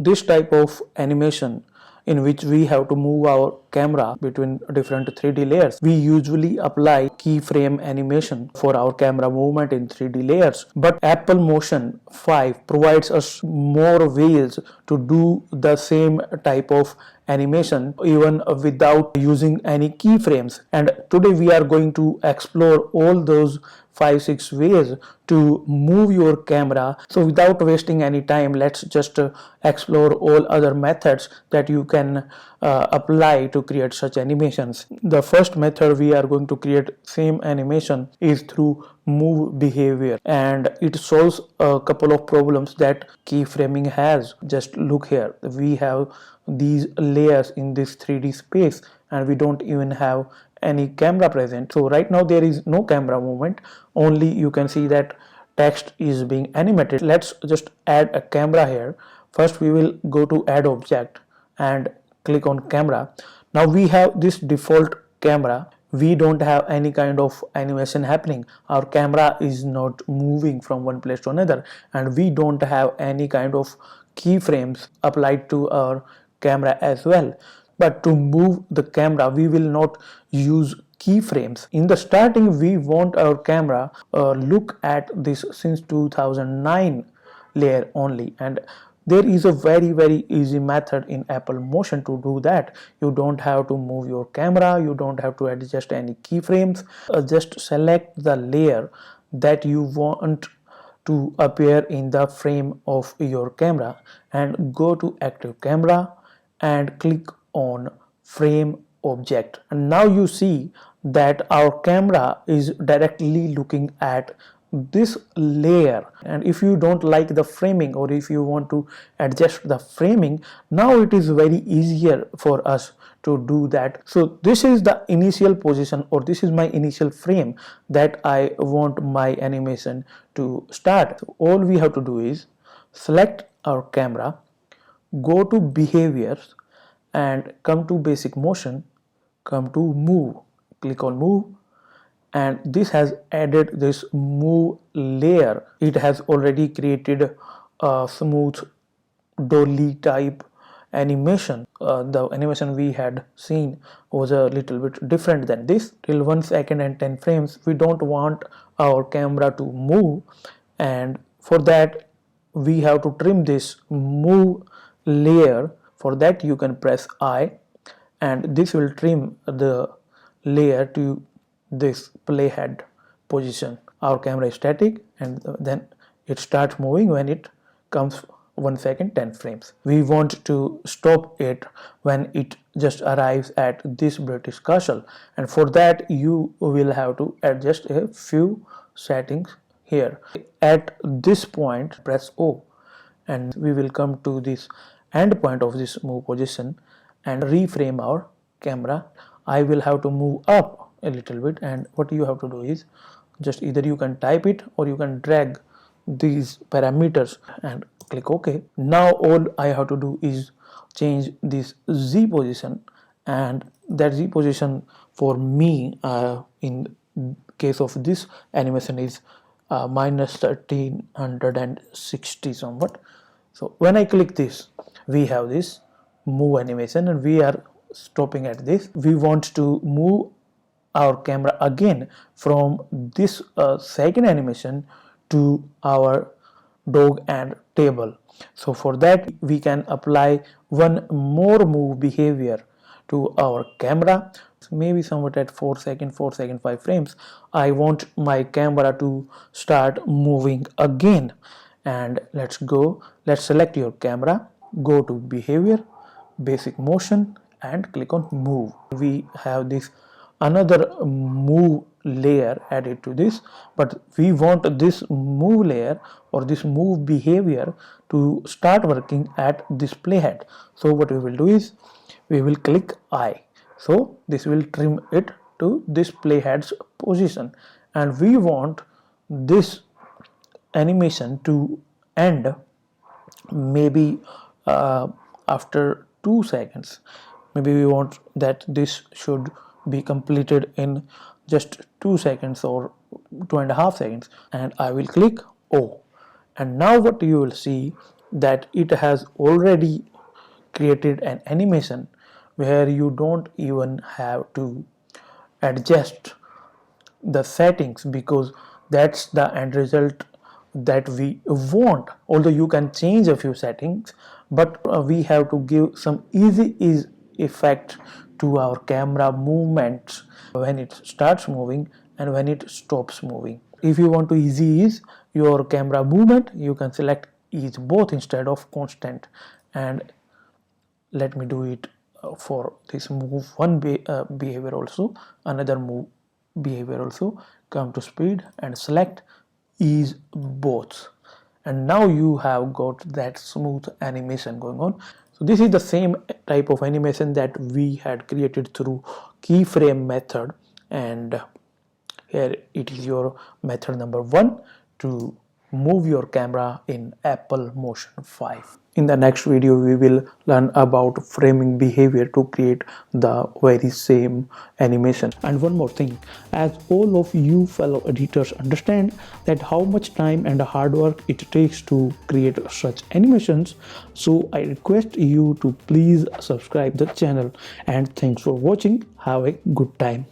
this type of animation in which we have to move our camera between different 3D layers, we usually apply keyframe animation for our camera movement in 3D layers. But Apple Motion 5 provides us more ways to do the same type of animation even without using any keyframes. And today we are going to explore all those 5-6 ways to move your camera. So without wasting any time, let's just explore all other methods that you can apply to create such animations. The first method we are going to create same animation is through move behavior, and it solves a couple of problems that keyframing has. Just look here, we have these layers in this 3D space and we don't even have any camera present. So right now there is no camera movement, only you can see that text is being animated. Let's just add a camera here. First we will go to add object and click on camera. Now we have this default camera. We don't have any kind of animation happening. Our camera is not moving from one place to another, and we don't have any kind of keyframes applied to our camera as well. But to move the camera, we will not use keyframes. In the starting, we want our camera look at this since 2009 layer only, and there is a very easy method in Apple Motion to do that. You don't have to move your camera, you don't have to adjust any keyframes. Just select the layer that you want to appear in the frame of your camera and go to active camera and click on frame object. And now you see that our camera is directly looking at this layer. And if you don't like the framing, or if you want to adjust the framing, now it is very easier for us to do that. So this is the initial position, or this is my initial frame that I want my animation to start. So all we have to do is select our camera, go to behaviors and come to basic motion, come to move, click on move, and this has added this move layer. It has already created a smooth dolly type animation. The animation we had seen was a little bit different than this. Till 1 second and 10 frames, we don't want our camera to move, and for that we have to trim this move layer. For that you can press I, and this will trim the layer to this playhead position. Our camera is static, and then it starts moving when it comes 1 second 10 frames. We want to stop it when it just arrives at this British castle, and for that you will have to adjust a few settings here. At this point press O, and we will come to this end point of this move position and reframe our camera. I will have to move up a little bit, and what you have to do is just either you can type it or you can drag these parameters and click OK. Now all I have to do is change this Z position, and that Z position for me in case of this animation is minus 1360 somewhat. So when I click this, we have this move animation, and we are stopping at this. We want to move our camera again from this second animation to our dog and table. So for that we can apply one more move behavior to our camera, maybe somewhat at 4 second 5 frames. I want my camera to start moving again, and let's select your camera, go to behavior, basic motion, and click on move. We have this another move layer added to this, but we want this move layer or this move behavior to start working at this playhead. So what we will do is we will click I, so this will trim it to this playhead's position, and we want this animation to end maybe after 2 seconds. Maybe we want that this should be completed in just 2 seconds or 2.5 seconds, and I will click O. And now what you will see that it has already created an animation where you don't even have to adjust the settings, because that's the end result that we want. Although you can change a few settings, but we have to give some easy ease effect to our camera movements when it starts moving and when it stops moving. If you want to easy ease your camera movement, you can select ease both instead of constant. And let me do it for this move one behavior also, another move behavior also. Come to speed and select ease both, and now you have got that smooth animation going on. So this is the same type of animation that we had created through keyframe method, and here it is your method number 1 to move your camera in Apple Motion 5. In the next video, we will learn about framing behavior to create the very same animation. And one more thing, as all of you fellow editors understand that how much time and hard work it takes to create such animations, so I request you to please subscribe the channel, and thanks for watching. Have a good time.